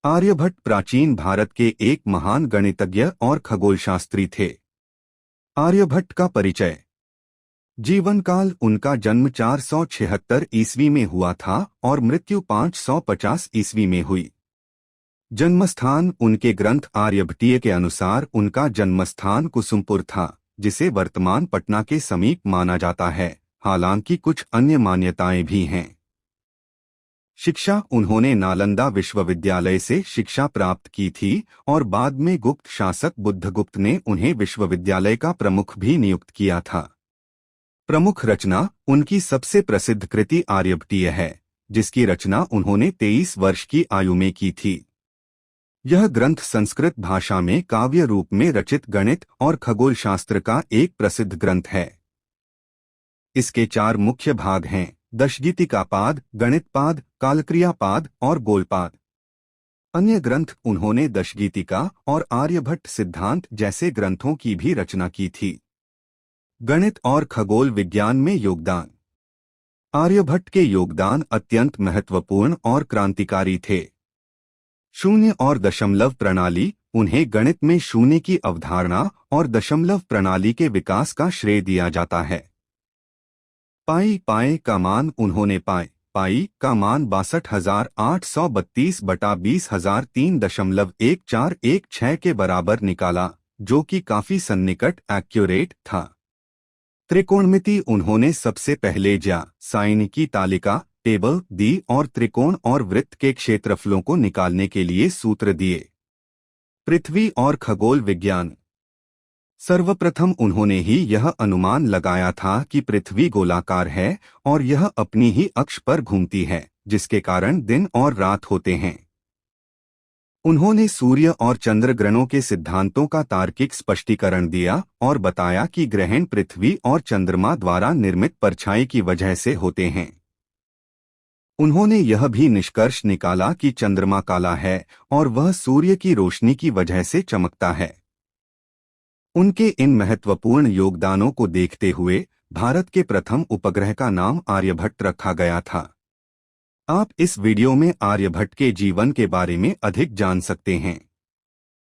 आर्यभट्ट प्राचीन भारत के एक महान गणितज्ञ और खगोलशास्त्री थे। आर्यभट्ट का परिचय। जीवन काल। उनका जन्म 476 ईस्वी में हुआ था और मृत्यु 550 ईस्वी में हुई। जन्मस्थान। उनके ग्रंथ आर्यभट्टीय के अनुसार उनका जन्मस्थान कुसुमपुर था, जिसे वर्तमान पटना के समीप माना जाता है, हालांकि कुछ अन्य मान्यताएं भी हैं। शिक्षा। उन्होंने नालंदा विश्वविद्यालय से शिक्षा प्राप्त की थी और बाद में गुप्त शासक बुद्धगुप्त ने उन्हें विश्वविद्यालय का प्रमुख भी नियुक्त किया था। प्रमुख रचना। उनकी सबसे प्रसिद्ध कृति आर्यभट्टीय है, जिसकी रचना उन्होंने 23 वर्ष की आयु में की थी। यह ग्रंथ संस्कृत भाषा में काव्य रूप में रचित गणित और खगोल शास्त्र का एक प्रसिद्ध ग्रंथ है। इसके 4 मुख्य भाग हैं: दशगीतिकापाद, गणितपाद, कालक्रियापाद और गोलपाद। अन्य ग्रंथ। उन्होंने दशगीतिका और आर्यभट्ट सिद्धांत जैसे ग्रंथों की भी रचना की थी। गणित और खगोल विज्ञान में योगदान। आर्यभट्ट के योगदान अत्यंत महत्वपूर्ण और क्रांतिकारी थे। शून्य और दशमलव प्रणाली। उन्हें गणित में शून्य की अवधारणा और दशमलव प्रणाली के विकास का श्रेय दिया जाता है। पाई का मान। उन्होंने पाई का मान 62,832 बटा 20,003.1416 के बराबर निकाला, जो कि काफी सन्निकट एक्यूरेट था। त्रिकोणमिति। उन्होंने सबसे पहले साइन की तालिका टेबल दी और त्रिकोण और वृत्त के क्षेत्रफलों को निकालने के लिए सूत्र दिए। पृथ्वी और खगोल विज्ञान। सर्वप्रथम उन्होंने ही यह अनुमान लगाया था कि पृथ्वी गोलाकार है और यह अपनी ही अक्ष पर घूमती है, जिसके कारण दिन और रात होते हैं। उन्होंने सूर्य और चंद्र ग्रहणों के सिद्धांतों का तार्किक स्पष्टीकरण दिया और बताया कि ग्रहण पृथ्वी और चंद्रमा द्वारा निर्मित परछाई की वजह से होते हैं। उन्होंने यह भी निष्कर्ष निकाला कि चंद्रमा काला है और वह सूर्य की रोशनी की वजह से चमकता है। उनके इन महत्वपूर्ण योगदानों को देखते हुए भारत के प्रथम उपग्रह का नाम आर्यभट्ट रखा गया था। आप इस वीडियो में आर्यभट्ट के जीवन के बारे में अधिक जान सकते हैं।